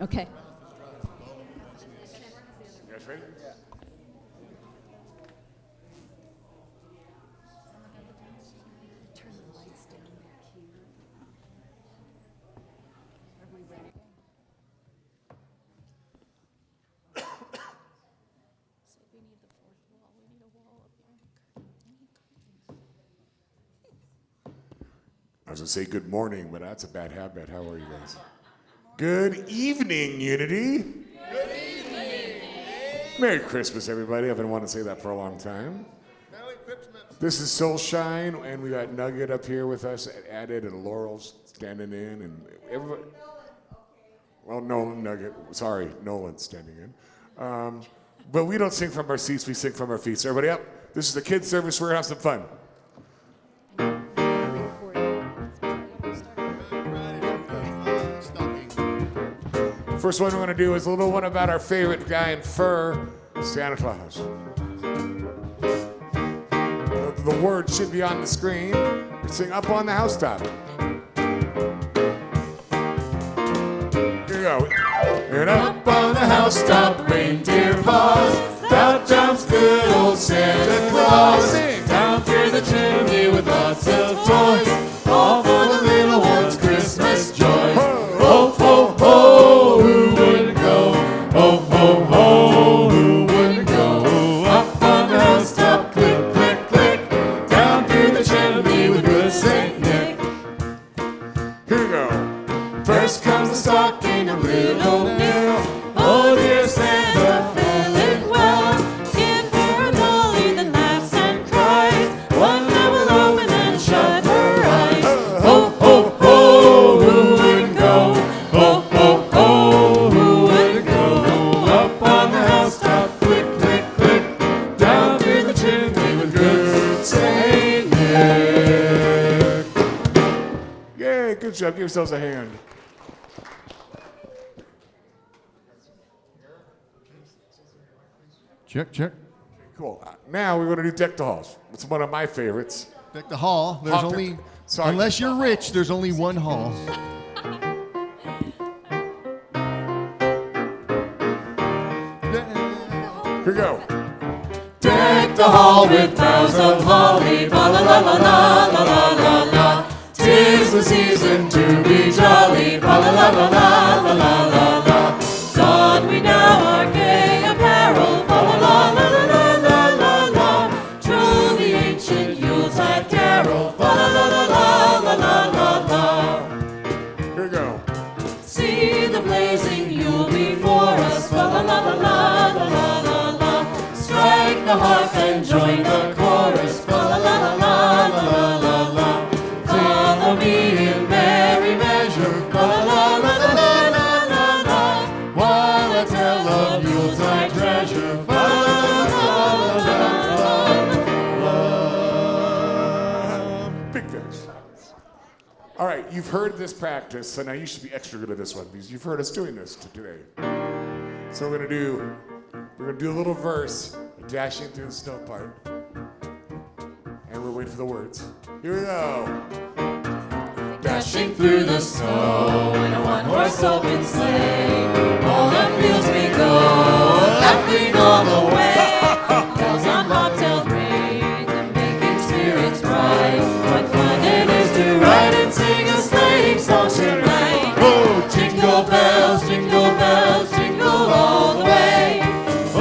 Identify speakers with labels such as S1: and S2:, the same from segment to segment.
S1: Okay.
S2: You guys ready? Yeah.
S1: Turn the lights down back here. Are we ready? So we need the fourth wall. We need a wall up here.
S2: I was going to say good morning, but that's a bad habit. How are you guys? Good evening, Unity. Good evening. Merry Christmas, everybody. I've been wanting to say that for a long time.
S3: Merry Christmas.
S2: This is Soulshine, and we got Nugget up here with us, added, and Laurel's standing in, and everybody. Well, Nolan, Nugget. Sorry, Nolan's standing in. But we don't sing from our seats, we sing from our feet. So everybody up. This is the kids' service. We're going to have some fun. First one we're going to do is a little one about our favorite guy in fur, Santa Claus. The word should be on the screen. We sing Up on the Housetop. Here we go. And up on the housetop, reindeer paws, out jumps good old Santa Claus. Down through the chimney with lots of toys, all for the little ones' Christmas joys. Ho, ho, ho, who wouldn't go? Ho, ho, ho, who wouldn't go? Up on the housetop, click, click, click, down through the chimney with good Saint Nick. Here we go. First comes the stocking of little Nell. Oh dear Santa, fill it well.
S4: Give her a dolly that laughs and cries, one that will open and shut her eyes.
S2: Ho, ho, ho, who wouldn't go? Ho, ho, ho, who wouldn't go? Up on the housetop, click, click, click, down through the chimney with good Saint Nick. Yay, good job. Give yourselves a hand.
S3: Check, check.
S2: Cool. Now we're going to do Deck the Halls. It's one of my favorites.
S3: Deck the hall. There's
S2: Hall.
S3: only,
S2: Sorry.
S3: unless you're rich, there's only one hall.
S2: Here we go.
S4: Deck the hall with boughs of holly, fa la la la la la la la la. 'Tis the season to be jolly, fa la la la la la la la la. Don we now our gay apparel, fa la la la la la la la. Trill the ancient Yuletide carol, fa la la la la la la la la.
S2: Here we go.
S4: See the blazing Yule before us, fa la la la la la la la la. Strike the harp and join the chorus, fa la la la la la la la la. Follow me in merry measure, fa la la la la la la la la. While I tell of Yuletide treasure, fa la la la la la la.
S2: Big finish. All right, you've heard this practice, so now you should be extra good at this one because you've heard us doing this today. So we're gonna do a little verse, dashing through the snow part, and we're waiting for the words. Here we go.
S4: Dashing through the snow in a one-horse open sleigh, all the fields we go, laughing all the way. Bells on bobtails ring, and making spirits bright. What fun it is to ride and sing a sleighing song tonight! Oh, jingle bells, jingle all the way.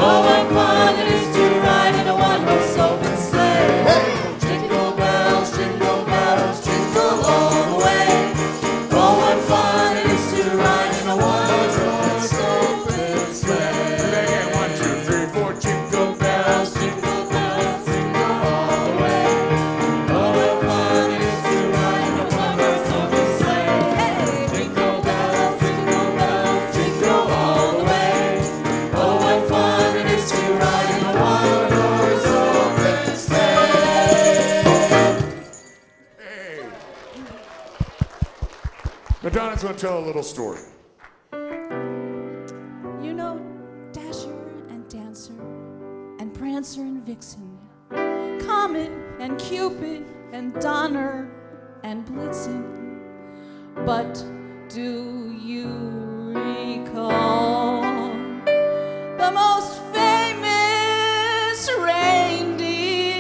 S4: Oh, what fun it is to ride in a one-horse open sleigh! Hey! Jingle bells, jingle all the way. Oh, what fun it is to ride in a one-horse open sleigh!
S2: Do that again. 1, 2, 3, 4. Jingle bells.
S4: Jingle all the way. Oh, what fun it is to ride in a one-horse open sleigh! Hey! Jingle bells, jingle all the way. Oh, what fun it is to ride in a one-horse open sleigh!
S2: Hey. Madonna's gonna tell a little story.
S4: You know, Dasher and Dancer and Prancer and Vixen, Comet and Cupid and Donner and Blitzen. But Do you recall the most famous reindeer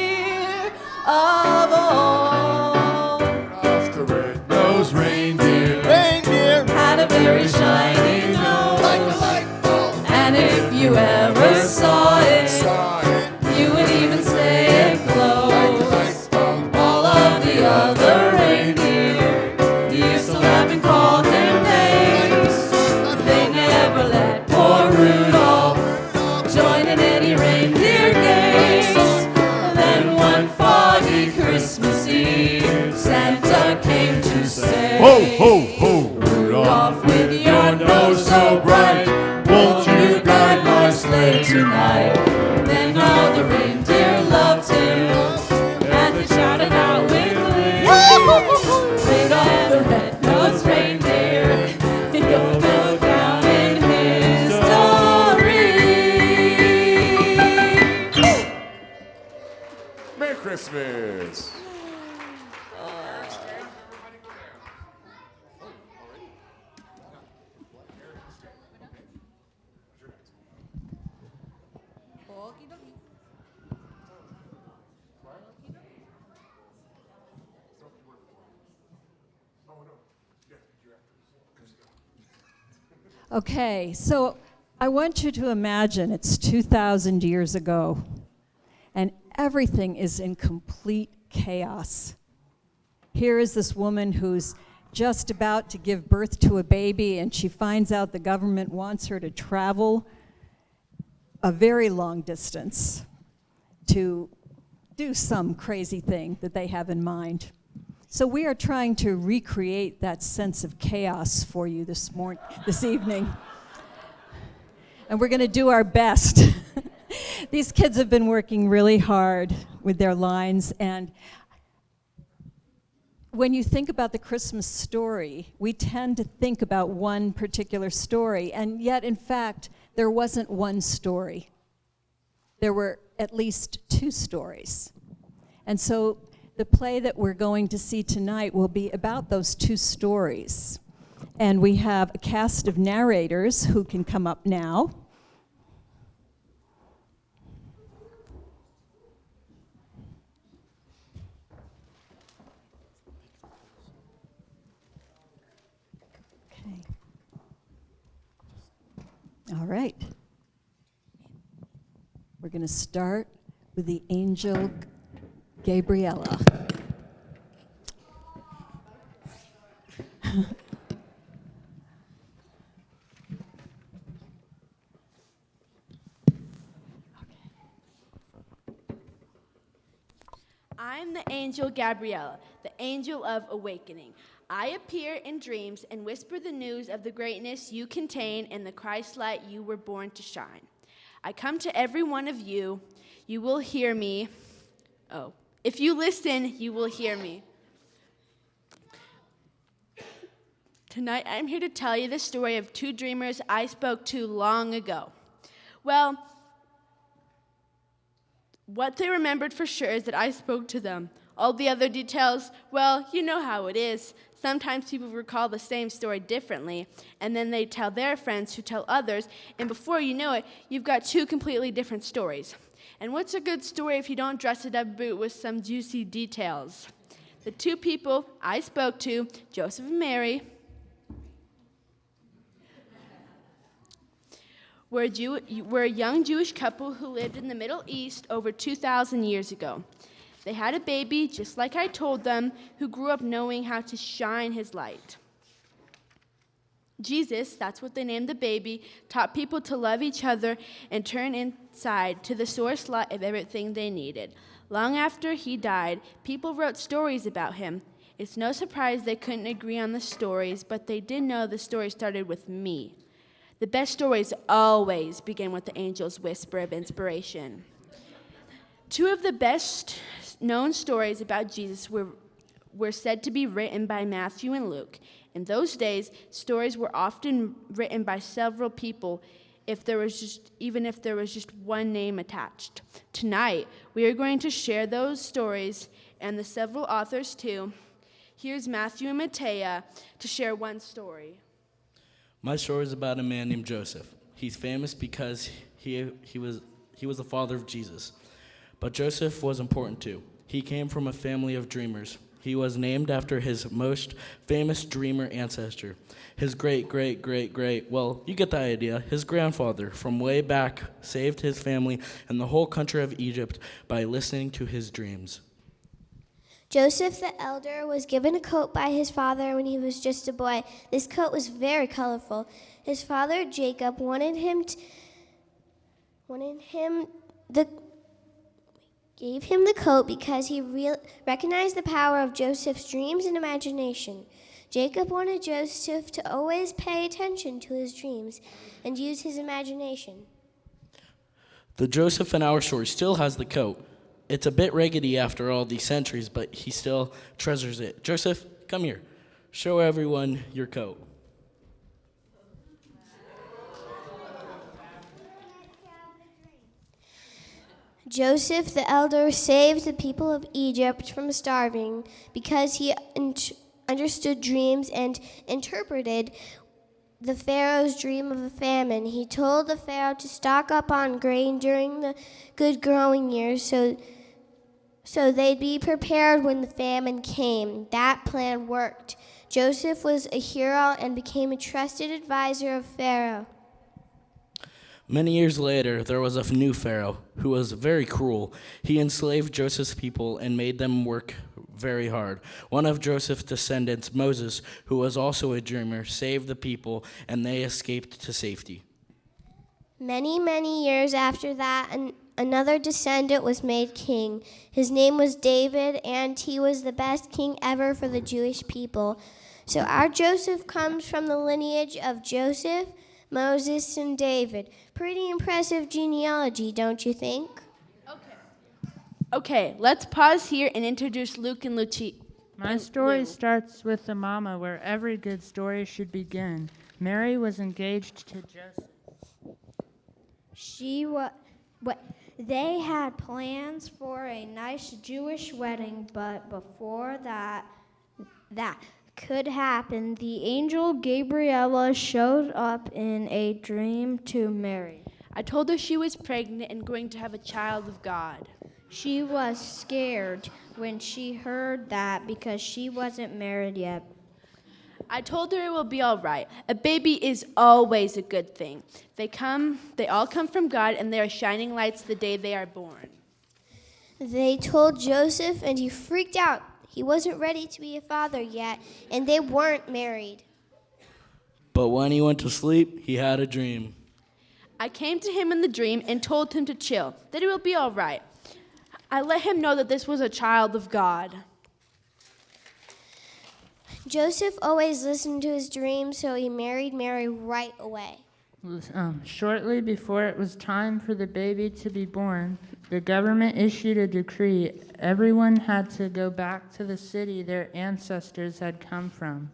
S4: of all?
S2: Off the red-nosed reindeer.
S3: Reindeer.
S4: Had a very shiny nose.
S3: Like a light bulb.
S4: And if you ever saw it,
S2: Saw it.
S4: you would even say it glows.
S2: Light bulb.
S4: All of the other reindeer, you used to laugh and call them names. They never let poor Rudolph join in any reindeer games. Then one foggy Christmas Eve, Santa came to say,
S2: Ho, ho, ho,
S4: Rudolph, with your nose so bright, won't you guide my sleigh tonight? Then all the reindeer loved him as they shouted out with glee. Rudolph the red-nosed reindeer, he'll go down in history.
S2: Merry Christmas.
S5: Okay, so I want you to imagine it's 2,000 years ago, and everything is in complete chaos. Here is this woman who's just about to give birth to a baby, and she finds out the government wants her to travel a very long distance to do some crazy thing that they have in mind. So we are trying to recreate that sense of chaos for you this evening. And we're going to do our best. These kids have been working really hard with their lines, and when you think about the Christmas story, we tend to think about one particular story, and yet, in fact, there wasn't one story. There were at least two stories. And so the play that we're going to see tonight will be about those two stories. And we have a cast of narrators who can come up now. Okay. All right. We're going to start with the angel Gabriella.
S6: I'm the angel Gabriella, the angel of awakening. I appear in dreams and whisper the news of the greatness you contain and the Christ light you were born to shine. I come to every one of you. You will hear me. Oh, if you listen, you will hear me. Tonight, I'm here to tell you the story of two dreamers I spoke to long ago. Well, what they remembered for sure is that I spoke to them. All the other details, well, you know how it is. Sometimes people recall the same story differently, and then they tell their friends who tell others, and before you know it, you've got two completely different stories. And what's a good story if you don't dress it up with some juicy details? The two people I spoke to, Joseph and Mary, were a young Jewish couple who lived in the Middle East over 2,000 years ago. They had a baby, just like I told them, who grew up knowing how to shine his light. Jesus, that's what they named the baby, taught people to love each other and turn inside to the source light of everything they needed. Long after he died, people wrote stories about him. It's no surprise they couldn't agree on the stories, but they did know the story started with me. The best stories always begin with the angel's whisper of inspiration. Two of the best known stories about Jesus were said to be written by Matthew and Luke. In those days, stories were often written by several people even if there was just one name attached. Tonight, we are going to share those stories and the several authors too. Here's Matthew and Matea to share one story.
S7: My story is about a man named Joseph. He's famous because he was the father of Jesus. But Joseph was important too. He came from a family of dreamers. He was named after his most famous dreamer ancestor. His well, you get the idea. His grandfather from way back saved his family and the whole country of Egypt by listening to his dreams.
S8: Joseph the elder was given a coat by his father when he was just a boy. This coat was very colorful. His father Jacob gave him the coat because he recognized the power of Joseph's dreams and imagination. Jacob wanted Joseph to always pay attention to his dreams and use his imagination.
S7: The Joseph in our story still has the coat. It's a bit raggedy after all these centuries, but he still treasures it. Joseph, come here. Show everyone your coat.
S8: Joseph the elder saved the people of Egypt from starving because he understood dreams and interpreted the Pharaoh's dream of a famine. He told the Pharaoh to stock up on grain during the good growing years so they'd be prepared when the famine came. That plan worked. Joseph was a hero and became a trusted advisor of Pharaoh.
S7: Many years later, there was a new Pharaoh who was very cruel. He enslaved Joseph's people and made them work very hard. One of Joseph's descendants, Moses, who was also a dreamer, saved the people, and they escaped to safety.
S8: Many years after that, another descendant was made king. His name was David, and he was the best king ever for the Jewish people. So our Joseph comes from the lineage of Joseph, Moses, and David. Pretty impressive genealogy, don't you think?
S6: Okay, let's pause here and introduce Luke and Lucia.
S9: My story starts with the mama, where every good story should begin. Mary was engaged to Joseph.
S10: They had plans for a nice Jewish wedding, but before that could happen, the angel Gabriella showed up in a dream to Mary.
S6: I told her she was pregnant and going to have a child of God.
S10: She was scared when she heard that because she wasn't married yet.
S6: I told her it will be all right. A baby is always a good thing. They all come from God, and they are shining lights the day they are born.
S8: They told Joseph, and he freaked out. He wasn't ready to be a father yet, and they weren't married.
S7: But when he went to sleep, he had a dream.
S6: I came to him in the dream and told him to chill, that it will be all right. I let him know that this was a child of God.
S8: Joseph always listened to his dreams, so he married Mary right away.
S9: Shortly before it was time for the baby to be born, the government issued a decree. Everyone had to go back to the city their ancestors had come from.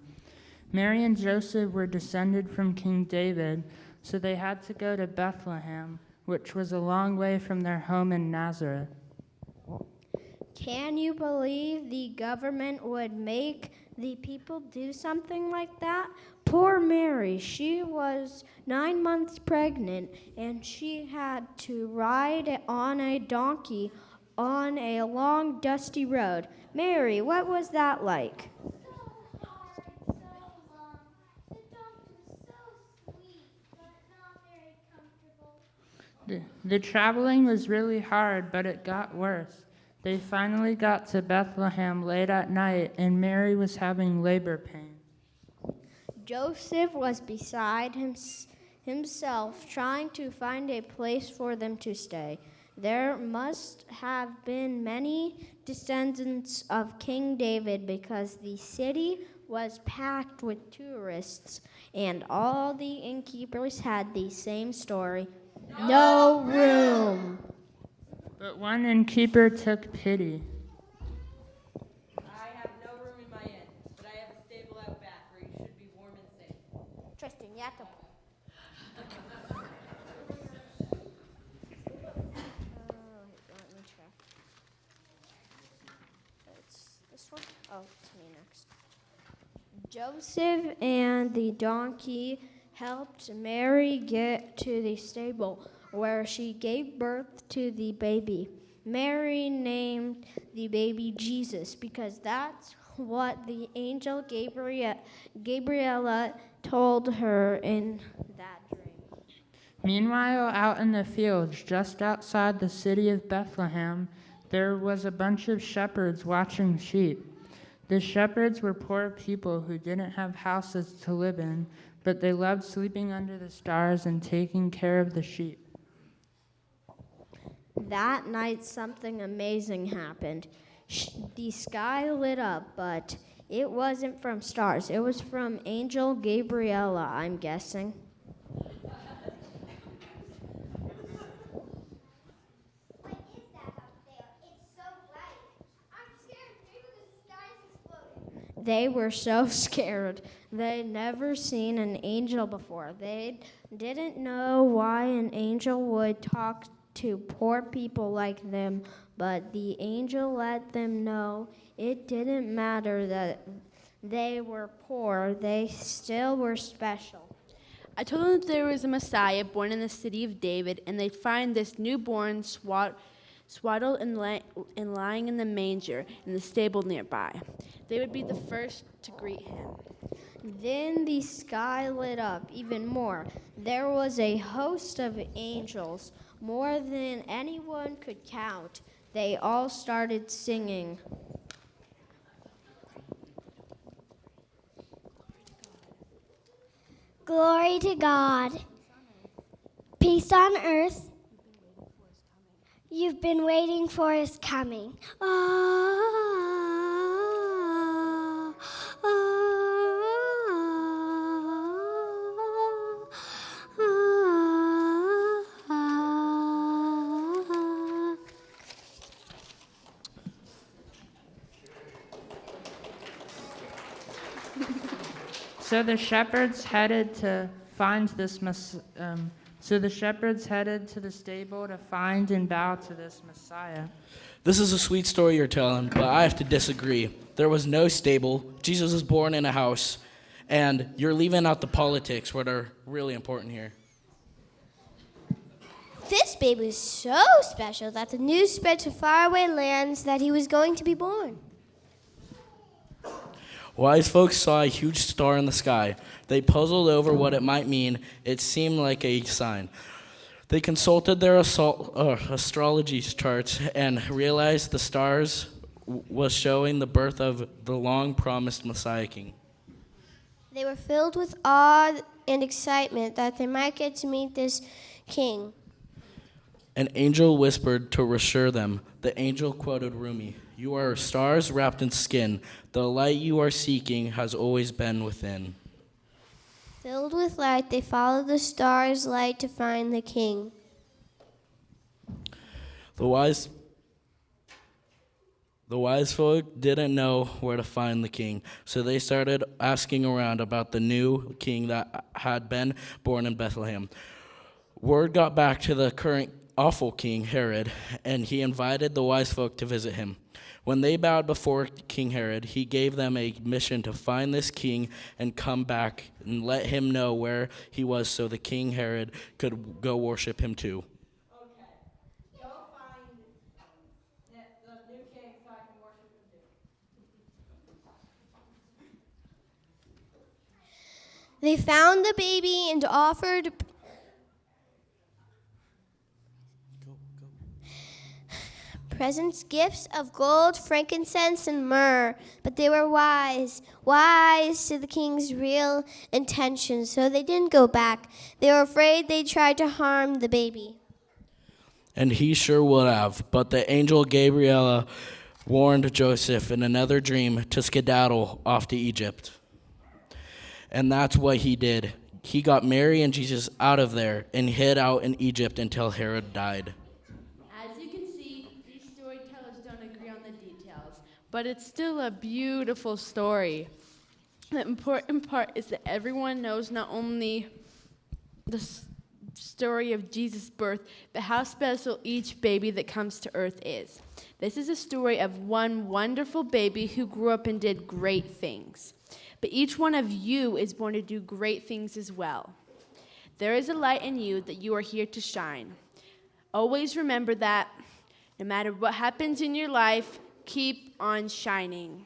S9: Mary and Joseph were descended from King David, so they had to go to Bethlehem, which was a long way from their home in Nazareth.
S10: Can you believe the government would make the people do something like that? Poor Mary, she was 9 months pregnant, and she had to ride on a donkey on a long, dusty road. Mary, what was that like?
S9: The traveling was really hard, but it got worse. They finally got to Bethlehem late at night, and Mary was having labor pains.
S10: Joseph was beside himself, trying to find a place for them to stay. There must have been many descendants of King David because the city was packed with tourists, and all the innkeepers had the same story. No room.
S9: But one innkeeper took pity.
S4: I have no room in my inn, but I have a stable out back where you should be warm and safe.
S8: Tristan, you have to. Let me check. It's this
S10: next one? Oh, it's me next. Joseph and the donkey helped Mary get to the stable where she gave birth to the baby. Mary named the baby Jesus because that's what the angel Gabriella told her in that dream.
S9: Meanwhile, out in the fields, just outside the city of Bethlehem, there was a bunch of shepherds watching sheep. The shepherds were poor people who didn't have houses to live in, but they loved sleeping under the stars and taking care of the sheep.
S10: That night, something amazing happened. The sky lit up, but it wasn't from stars. It was from Angel Gabriella, I'm guessing. They were so scared. They'd never seen an angel before. They didn't know why an angel would talk to poor people like them, but the angel let them know it didn't matter that they were poor. They still were special.
S6: I told them that there was a Messiah born in the city of David, and they'd find this newborn swaddled and lying in the manger in the stable nearby. They would be the first to greet him.
S10: Then the sky lit up even more. There was a host of angels, more than anyone could count. They all started singing.
S8: Glory to God. Peace on earth. You've been waiting for his coming.
S9: So the shepherds headed to the stable to find and bow to this Messiah.
S7: This is a sweet story you're telling, but I have to disagree. There was no stable. Jesus was born in a house, and you're leaving out the politics, what are really important here.
S8: This baby was so special that the news spread to faraway lands that he was going to be born.
S7: Wise folks saw a huge star in the sky. They puzzled over what it might mean. It seemed like a sign. They consulted their astrology charts and realized the stars was showing the birth of the long-promised Messiah King.
S8: They were filled with awe and excitement that they might get to meet this king.
S7: An angel whispered to reassure them. The angel quoted Rumi, "You are stars wrapped in skin. The light you are seeking has always been within."
S8: Filled with light, they followed the star's light to find the king.
S7: The wise folk didn't know where to find the king, so they started asking around about the new king that had been born in Bethlehem. Word got back to the current awful king, Herod, and he invited the wise folk to visit him. When they bowed before King Herod, he gave them a mission to find this king and come back and let him know where he was so the King Herod could go worship him too.
S5: Okay. Go find the new king so I can worship him too.
S8: They found the baby and offered presents, gifts of gold, frankincense, and myrrh. But they were wise to the king's real intentions, so they didn't go back. They were afraid they tried to harm the baby.
S7: And he sure would have, but the angel Gabriella warned Joseph in another dream to skedaddle off to Egypt. And that's what he did. He got Mary and Jesus out of there and hid out in Egypt until Herod died.
S6: As you can see, these storytellers don't agree on the details, but it's still a beautiful story. The important part is that everyone knows not only story of Jesus' birth, but how special each baby that comes to earth is. This is a story of one wonderful baby who grew up and did great things. But each one of you is born to do great things as well. There is a light in you that you are here to shine. Always remember that no matter what happens in your life, keep on shining.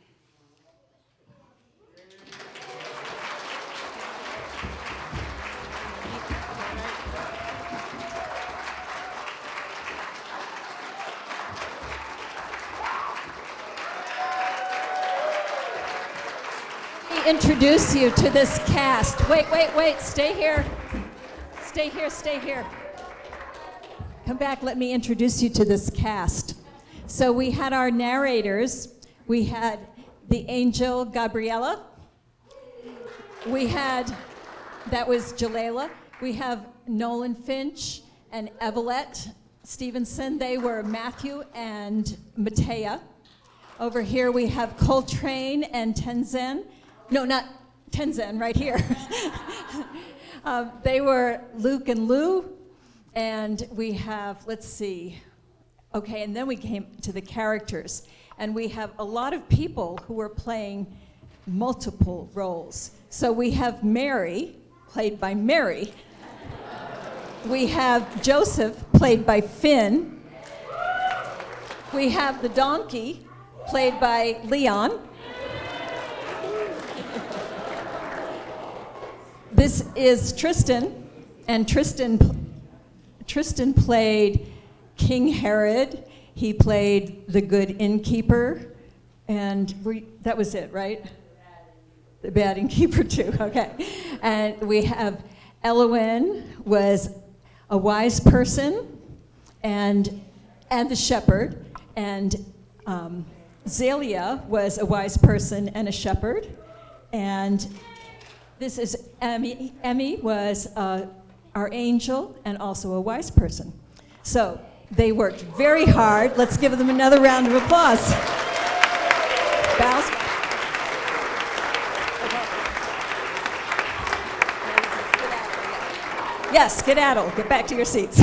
S5: Introduce you to this cast. Wait, stay here. Stay here. Come back, let me introduce you to this cast. So we had our narrators. We had the angel Gabriella. That was Jalala. We have Nolan Finch and Evelette Stevenson. They were Matthew and Matea. Over here we have Coltrane and Tenzin. No, not Tenzin, right here. They were Luke and Lou, and we have, let's see, okay, and then we came to the characters, and we have a lot of people who are playing multiple roles. So we have Mary, played by Mary. We have Joseph, played by Finn. We have the donkey, played by Leon. This is Tristan, and Tristan played King Herod. He played the good innkeeper, and that was it, right? The bad innkeeper too, okay. And we have Elowin was a wise person and the shepherd, and Zelia was a wise person and a shepherd, and this is Emmy. Emmy was our angel and also a wise person. So they worked very hard. Let's give them another round of applause. Bows. Yes, skedaddle. Get back to your seats.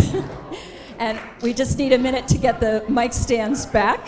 S5: And we just need a minute to get the mic stands back.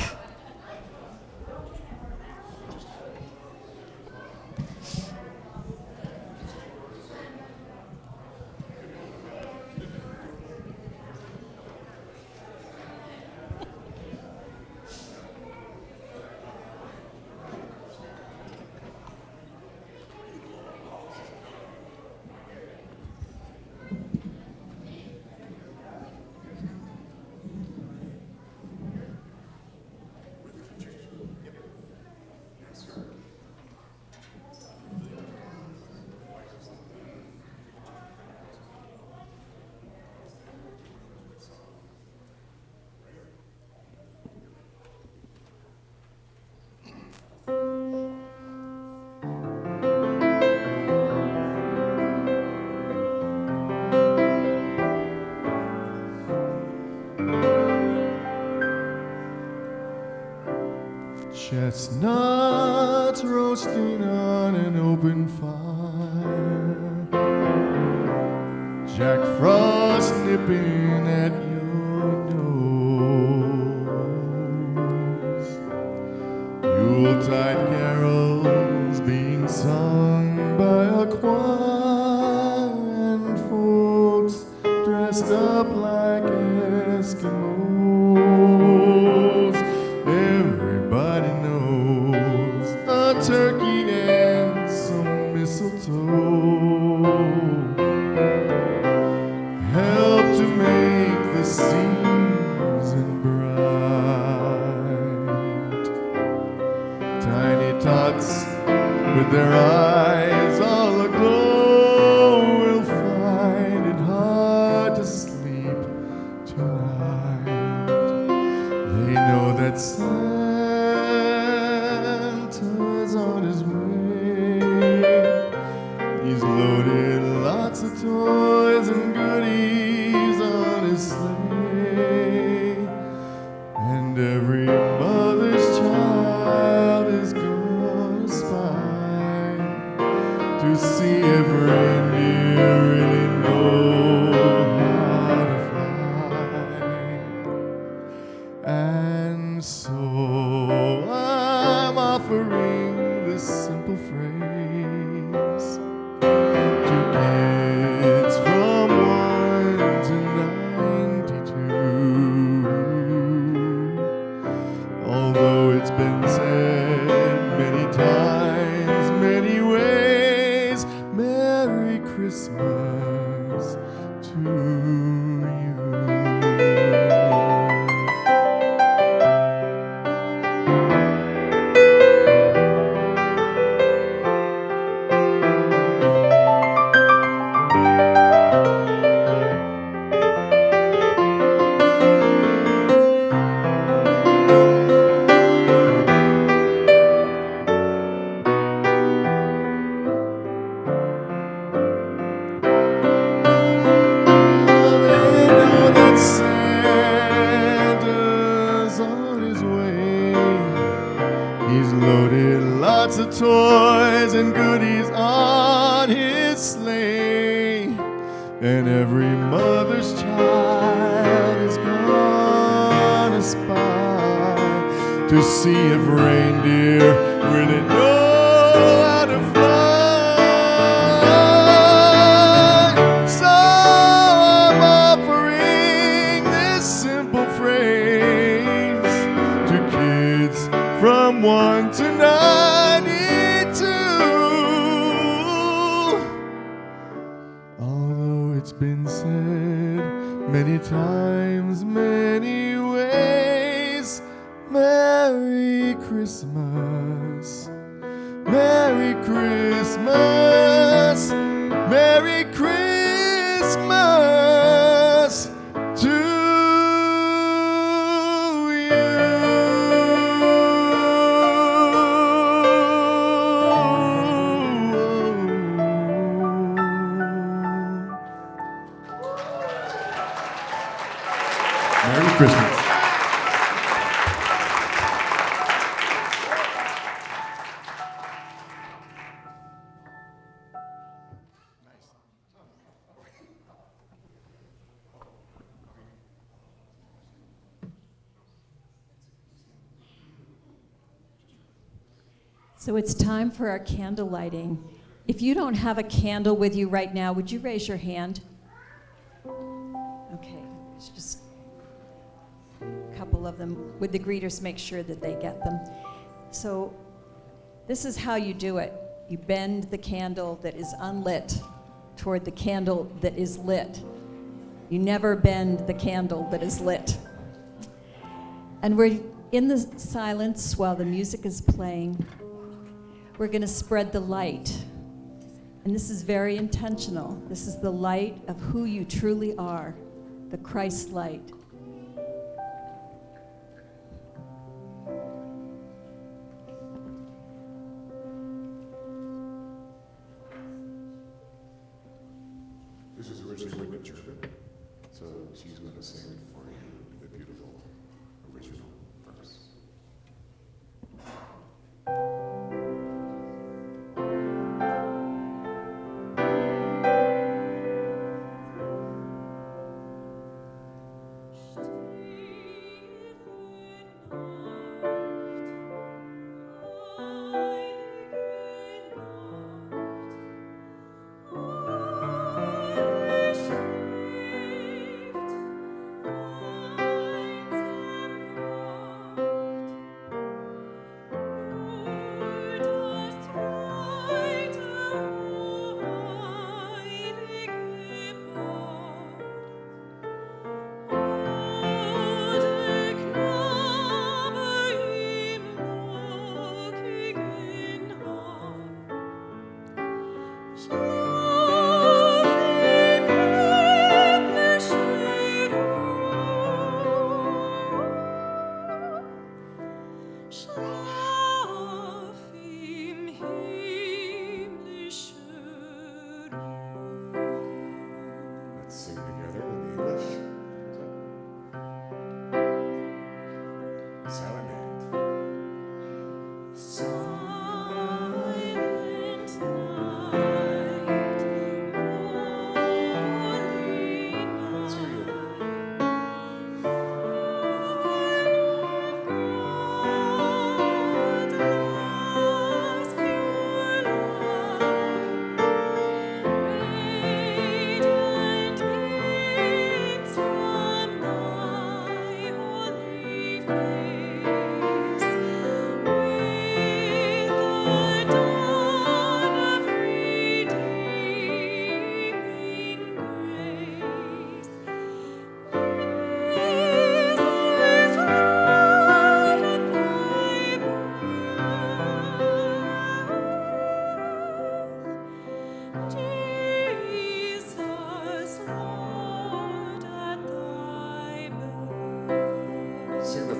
S3: Chestnuts roasting on an open fire, Jack Frost nipping at your nose, Yuletide carols being sung by a choir, and folks dressed up like Eskimos. Everybody knows a turkey and some mistletoe help to make the season bright. Tiny tots with their eyes all aglow will find it hard to sleep tonight. They know that Santa's on his way. He's loaded lots of toys and goodies on his sleigh. And every mother's child is gonna spy to see if reindeer really know Christmas to you. Santa's on his way. He's loaded lots of toys and goodies on his sleigh. And every mother's child is gonna spy to see if reindeer really know how to fly. So I'm offering this simple phrase to kids from 1 to 92. Although it's been said many times, many ways, Merry Christmas, Merry Christmas, Merry Christmas to
S2: Merry Christmas.
S5: So it's time for our candle lighting. If you don't have a candle with you right now, would you raise your hand? Okay, it's just a couple of them. Would the greeters make sure that they get them? So this is how you do it. You bend the candle that is unlit toward the candle that is lit. You never bend the candle that is lit. And we're in the silence while the music is playing. We're going to spread the light. And this is very intentional. This is the light of who you truly are, the Christ light.
S2: This is originally written in German, so she's going to sing it for you, the beautiful original verse.
S4: Schrift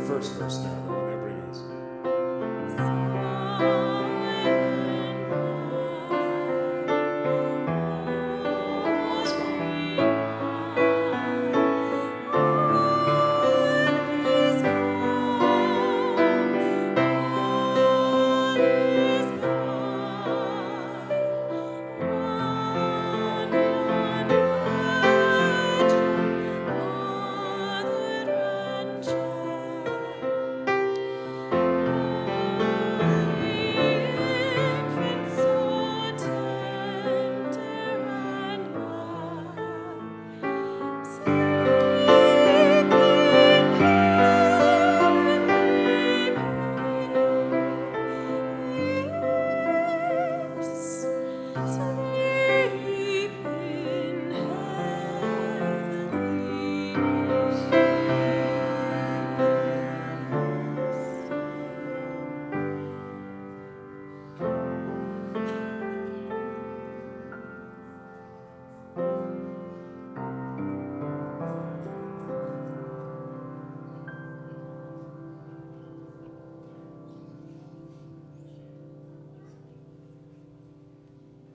S2: first verse now, the one that everybody knows. Let's go.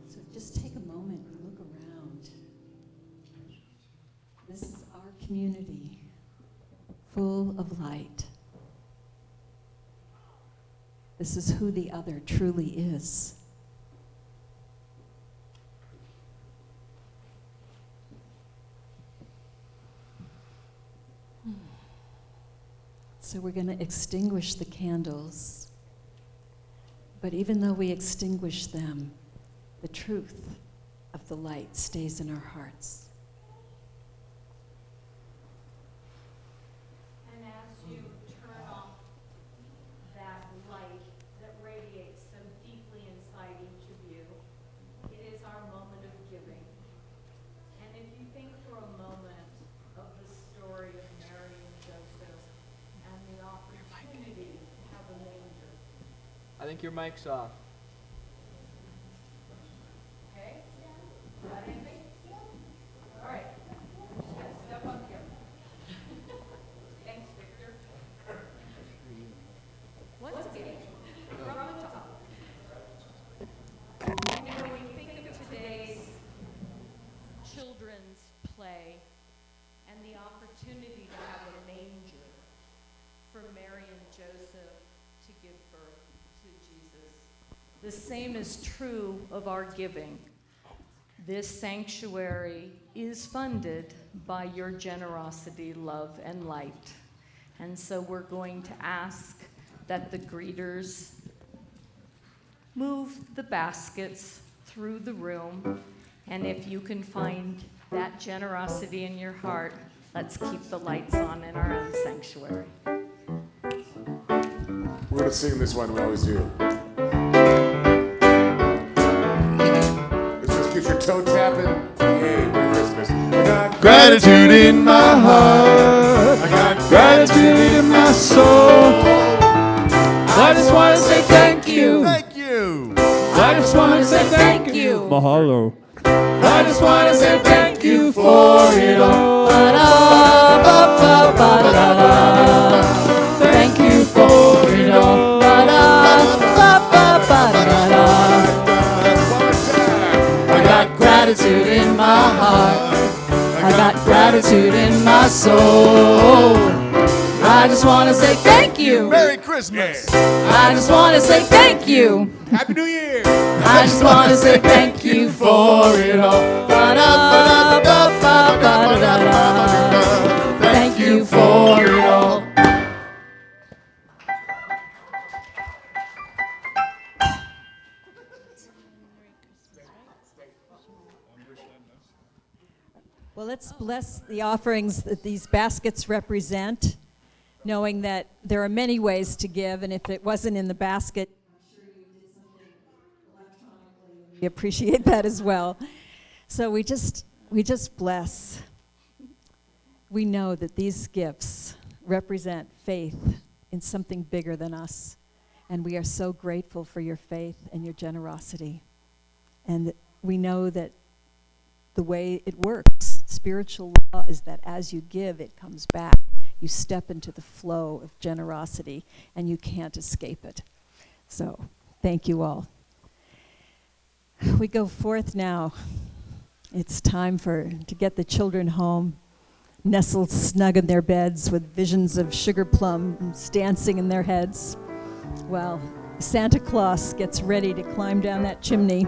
S5: So just take a moment and look around. This is our community, full of light. This is who the other truly is. So we're going to extinguish the candles. But even though we extinguish them, the truth of the light stays in our hearts.
S11: And as you turn off that light that radiates so deeply inside each of you, it is our moment of giving. And if you think for a moment of the story of Mary and Joseph and the opportunity to have a manger.
S12: I think your mic's off.
S11: Okay? Got anything? All right. Just gotta step up here. Thanks, Victor. What's it? From the top. You know, when you think of today's children's play and the opportunity to have a manger for Mary and Joseph to give birth to Jesus, the same is true of our giving. This sanctuary is funded by your generosity, love, and light. And so we're going to ask that the greeters move the baskets through the room. And if you can find that generosity in your heart, let's keep the lights on in our own sanctuary.
S2: We're going to sing this one, we always do. Let's just get your toe tapping. Hey, Merry Christmas. I got
S3: Gratitude in my heart.
S2: I got
S3: Gratitude in my soul. I just want to say thank you.
S2: Thank you.
S3: I just want to say thank you. Mahalo. I just want to say thank you for it all. Thank you for it all. I got gratitude in my heart. I got gratitude in my soul. I just want to say thank you.
S2: Merry Christmas.
S3: I just want to say thank you.
S2: Happy New Year.
S3: I just want to say thank you for it all. Thank you for it all.
S5: Well, let's bless the offerings that these baskets represent, knowing that there are many ways to give, and if it wasn't in the basket, I'm sure you did something electronically. We appreciate that as well. So we just bless. We know that these gifts represent faith in something bigger than us, and we are so grateful for your faith and your generosity. And we know that the way it works, spiritual law, is that as you give, it comes back. You step into the flow of generosity, and you can't escape it. So, thank you all. We go forth now. It's time to get the children home, nestled snug in their beds with visions of sugar plums dancing in their heads, while Santa Claus gets ready to climb down that chimney.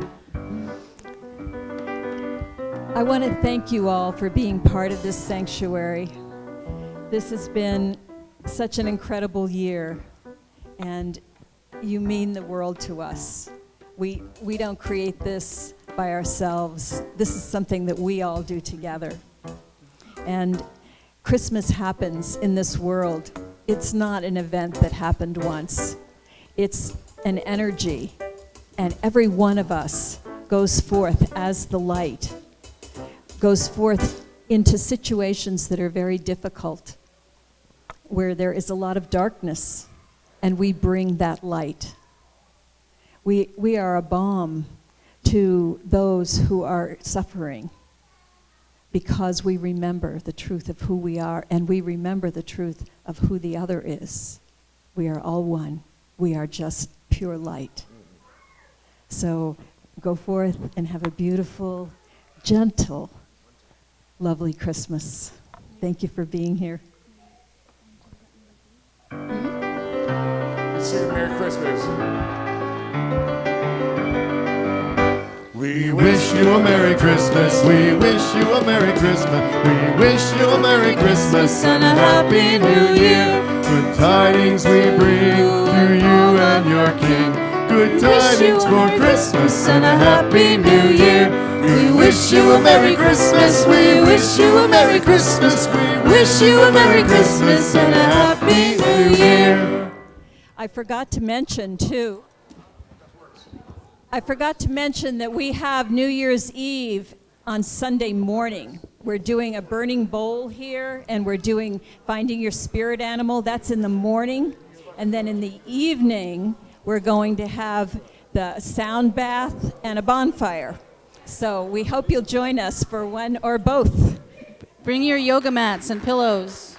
S5: I want to thank you all for being part of this sanctuary. This has been such an incredible year, and you mean the world to us. We don't create this by ourselves. This is something that we all do together. And Christmas happens in this world. It's not an event that happened once. It's an energy, and every one of us goes forth as the light, goes forth into situations that are very difficult, where there is a lot of darkness, and we bring that light. We are a balm to those who are suffering, because we remember the truth of who we are, and we remember the truth of who the other is. We are all one. We are just pure light. So go forth and have a beautiful, gentle, lovely Christmas. Thank you for being here.
S2: Let's sing Merry Christmas.
S13: We wish you a Merry Christmas. We wish you a Merry Christmas. We wish you a Merry Christmas and a Happy New Year. Good tidings we bring to you and your King. Good tidings for Christmas and a Happy New Year. We wish you a Merry Christmas. We wish you a Merry Christmas. We wish you a Merry Christmas and a Happy New Year.
S5: I forgot to mention, too, that we have New Year's Eve on Sunday morning. We're doing a burning bowl here, and we're doing Finding Your Spirit Animal. That's in the morning. And then in the evening, we're going to have the sound bath and a bonfire. So we hope you'll join us for one or both.
S3: Bring your yoga mats and pillows.